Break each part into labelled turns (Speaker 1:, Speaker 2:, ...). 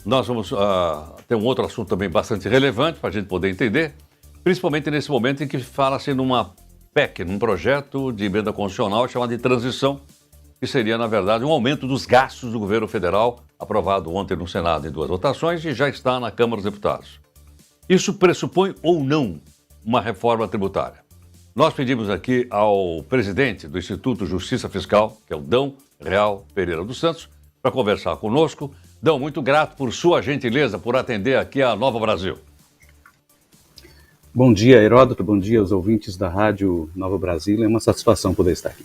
Speaker 1: nós vamos ter um outro assunto também bastante relevante para a gente poder entender, principalmente nesse momento em que fala-se numa PEC, num projeto de emenda constitucional chamado de transição, que seria, na verdade, um aumento dos gastos do governo federal, aprovado ontem no Senado em 2 votações e já está na Câmara dos Deputados. Isso pressupõe ou não uma reforma tributária? Nós pedimos aqui ao presidente do Instituto Justiça Fiscal, que é o Dão Real Pereira dos Santos, para conversar conosco. Dão, muito grato por sua gentileza, por atender aqui a Nova Brasil.
Speaker 2: Bom dia, Heródoto, bom dia aos ouvintes da Rádio Nova Brasil, é uma satisfação poder estar aqui.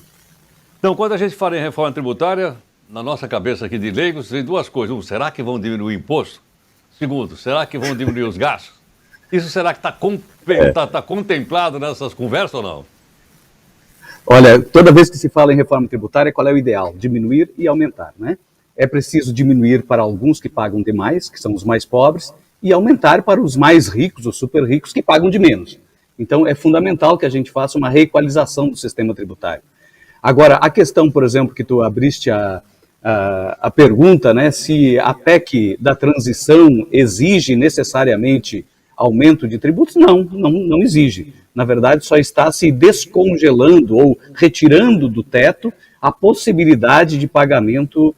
Speaker 1: Então, quando a gente fala em reforma tributária, na nossa cabeça aqui de leigos, tem 2 coisas. 1, será que vão diminuir o imposto? 2, será que vão diminuir os gastos? Isso será que está contemplado nessas conversas ou não?
Speaker 2: Olha, toda vez que se fala em reforma tributária, qual é o ideal? Diminuir e aumentar, né? É preciso diminuir para alguns que pagam demais, que são os mais pobres, e aumentar para os mais ricos, os super ricos, que pagam de menos. Então, é fundamental que a gente faça uma reequalização do sistema tributário. Agora, a questão, por exemplo, que tu abriste a pergunta, né, se a PEC da transição exige necessariamente aumento de tributos, não exige. Na verdade, só está se descongelando ou retirando do teto a possibilidade de pagamento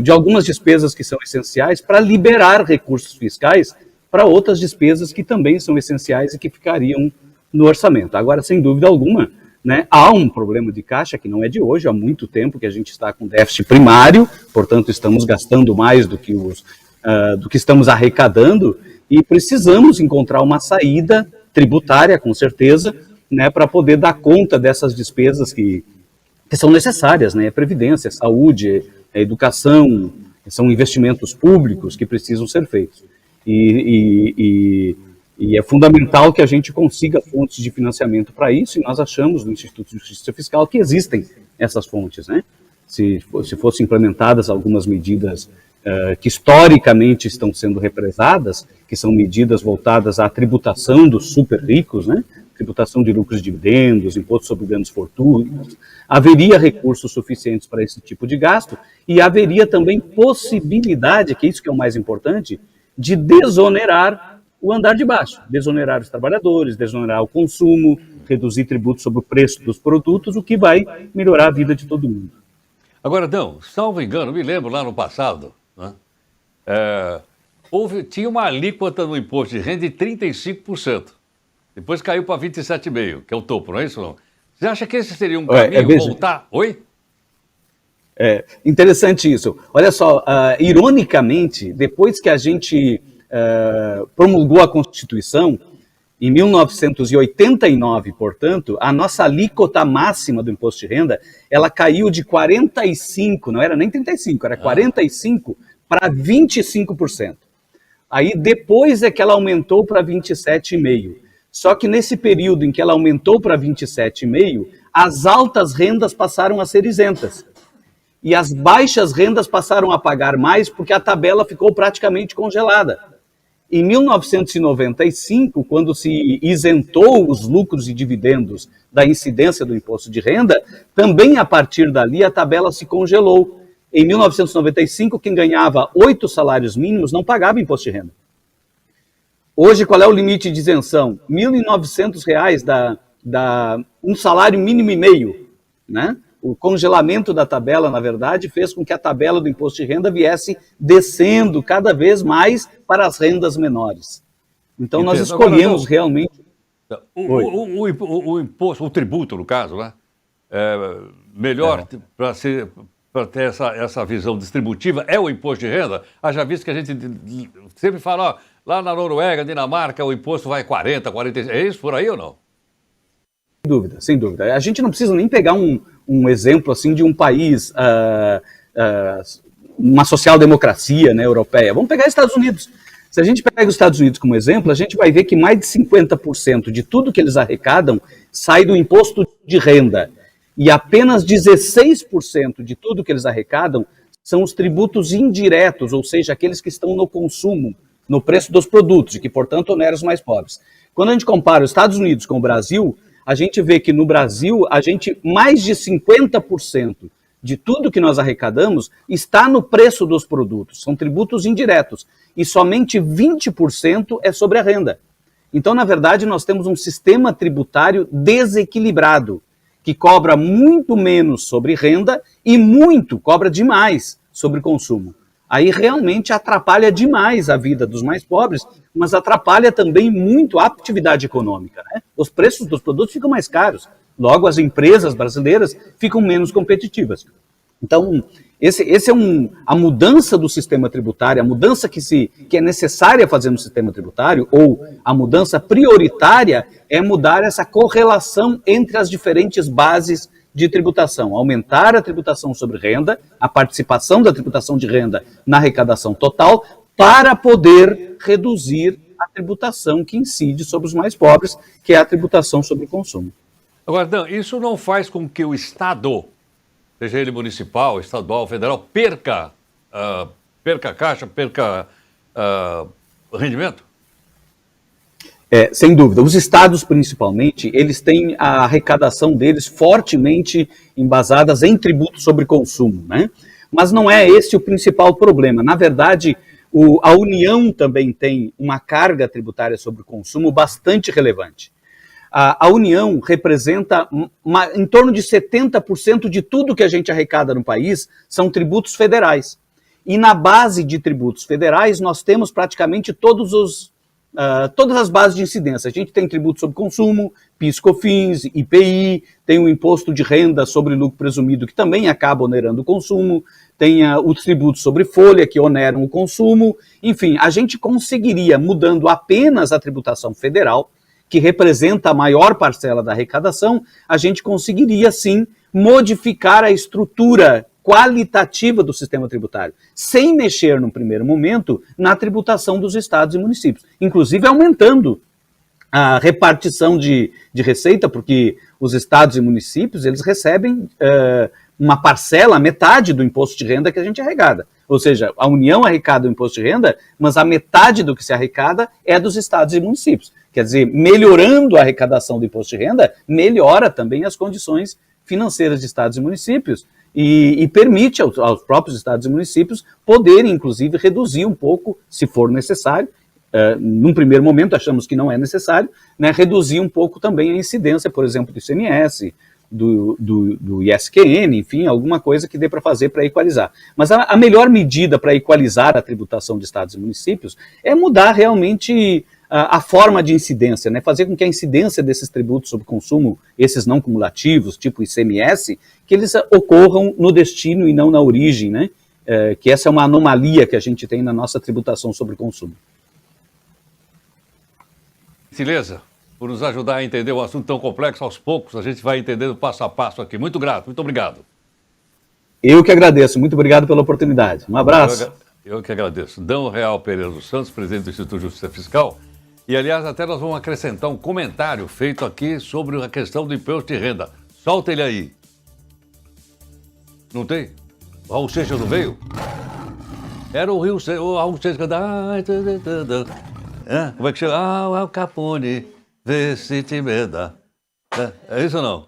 Speaker 2: de algumas despesas que são essenciais para liberar recursos fiscais para outras despesas que também são essenciais e que ficariam no orçamento. Agora, sem dúvida alguma, né, há um problema de caixa que não é de hoje, há muito tempo que a gente está com déficit primário, portanto estamos gastando mais do que estamos arrecadando e precisamos encontrar uma saída tributária, com certeza, né, para poder dar conta dessas despesas que são necessárias, né, previdência, saúde, educação, são investimentos públicos que precisam ser feitos. E é fundamental que a gente consiga fontes de financiamento para isso, e nós achamos no Instituto de Justiça Fiscal que existem essas fontes, né? Se fossem implementadas algumas medidas que historicamente estão sendo represadas, que são medidas voltadas à tributação dos super ricos, né? Tributação de lucros e dividendos, imposto sobre grandes fortunas, haveria recursos suficientes para esse tipo de gasto e haveria também possibilidade, que é isso que é o mais importante, de desonerar o andar de baixo, desonerar os trabalhadores, desonerar o consumo, reduzir tributos sobre o preço dos produtos, o que vai melhorar a vida de todo mundo.
Speaker 1: Agora, não, salvo engano, me lembro lá no passado, né, tinha uma alíquota no imposto de renda de 35%. Depois caiu para 27,5%, que é o topo, não é isso? Não? Você acha que esse seria um caminho voltar? Oi?
Speaker 2: É interessante isso. Olha só, ironicamente, depois que a gente promulgou a Constituição, em 1989, portanto, a nossa alíquota máxima do imposto de renda, ela caiu de 45%, não era nem 35%, era 45% para 25%. Aí depois é que ela aumentou para 27,5%. Só que nesse período em que ela aumentou para 27,5%, as altas rendas passaram a ser isentas. E as baixas rendas passaram a pagar mais porque a tabela ficou praticamente congelada. Em 1995, quando se isentou os lucros e dividendos da incidência do imposto de renda, também a partir dali a tabela se congelou. Em 1995, quem ganhava 8 salários mínimos não pagava imposto de renda. Hoje, qual é o limite de isenção? R$ 1.900 dá um salário mínimo e meio, né? O congelamento da tabela, na verdade, fez com que a tabela do imposto de renda viesse descendo cada vez mais para as rendas menores. Então, nós escolhemos realmente...
Speaker 1: O imposto, o tributo, no caso, né? Melhor para ter essa visão distributiva é o imposto de renda. Haja visto que a gente sempre fala, ó, lá na Noruega, Dinamarca, o imposto vai 40%, 46%. É isso por aí ou não?
Speaker 2: Sem dúvida, sem dúvida. A gente não precisa nem pegar um exemplo assim de um país, uma social-democracia, né, europeia. Vamos pegar Estados Unidos. Se a gente pega os Estados Unidos como exemplo, a gente vai ver que mais de 50% de tudo que eles arrecadam sai do imposto de renda. E apenas 16% de tudo que eles arrecadam são os tributos indiretos, ou seja, aqueles que estão no consumo, no preço dos produtos, e que, portanto, oneram os mais pobres. Quando a gente compara os Estados Unidos com o Brasil, a gente vê que no Brasil, mais de 50% de tudo que nós arrecadamos está no preço dos produtos, são tributos indiretos, e somente 20% é sobre a renda. Então, na verdade, nós temos um sistema tributário desequilibrado, que cobra muito menos sobre renda e cobra demais sobre consumo. Aí realmente atrapalha demais a vida dos mais pobres, mas atrapalha também muito a atividade econômica, né? Os preços dos produtos ficam mais caros, logo as empresas brasileiras ficam menos competitivas. Então, esse é a mudança do sistema tributário, a mudança que é necessária fazer no sistema tributário, ou a mudança prioritária, é mudar essa correlação entre as diferentes bases de tributação, aumentar a tributação sobre renda, a participação da tributação de renda na arrecadação total, para poder reduzir a tributação que incide sobre os mais pobres, que é a tributação sobre o consumo.
Speaker 1: Agora, Dan, isso não faz com que o Estado, seja ele municipal, estadual, federal, perca caixa, perca rendimento?
Speaker 2: Sem dúvida. Os estados, principalmente, eles têm a arrecadação deles fortemente embasadas em tributos sobre consumo, né? Mas não é esse o principal problema. Na verdade, a União também tem uma carga tributária sobre o consumo bastante relevante. A União representa em torno de 70% de tudo que a gente arrecada no país são tributos federais. E na base de tributos federais, nós temos praticamente todas as bases de incidência. A gente tem tributo sobre consumo, PIS/COFINS, IPI, tem o imposto de renda sobre lucro presumido, que também acaba onerando o consumo, tem os tributos sobre folha, que oneram o consumo. Enfim, a gente conseguiria, mudando apenas a tributação federal, que representa a maior parcela da arrecadação, a gente conseguiria, sim, modificar a estrutura qualitativa do sistema tributário, sem mexer, no primeiro momento, na tributação dos estados e municípios, inclusive aumentando a repartição de receita, porque os estados e municípios, eles recebem uma parcela, metade do imposto de renda que a gente arrecada. Ou seja, a União arrecada o imposto de renda, mas a metade do que se arrecada é dos estados e municípios. Quer dizer, melhorando a arrecadação do imposto de renda, melhora também as condições financeiras de estados e municípios e permite aos próprios estados e municípios poderem, inclusive, reduzir um pouco, se for necessário. Num primeiro momento, achamos que não é necessário, né, reduzir um pouco também a incidência, por exemplo, do ICMS, do ISQN, enfim, alguma coisa que dê para fazer para equalizar. Mas a melhor medida para equalizar a tributação de estados e municípios é mudar realmente a forma de incidência, né? Fazer com que a incidência desses tributos sobre consumo, esses não cumulativos, tipo ICMS, que eles ocorram no destino e não na origem, né? Que essa é uma anomalia que a gente tem na nossa tributação sobre consumo.
Speaker 1: Gentileza, por nos ajudar a entender um assunto tão complexo, aos poucos a gente vai entendendo passo a passo aqui. Muito grato, muito obrigado.
Speaker 2: Eu que agradeço, muito obrigado pela oportunidade. Um abraço.
Speaker 1: Eu que agradeço. Dan Real Pereira dos Santos, presidente do Instituto de Justiça Fiscal. E, aliás, até nós vamos acrescentar um comentário feito aqui sobre a questão do imposto de renda. Solta ele aí. Não tem? O Raul Seixas não veio? Era o Raul Seixas que cantava... Como é que chama? Al Capone, vê se te meda. É isso ou não?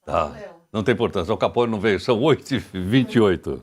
Speaker 1: Tá. Não tem importância. O Capone não veio. São 8h28.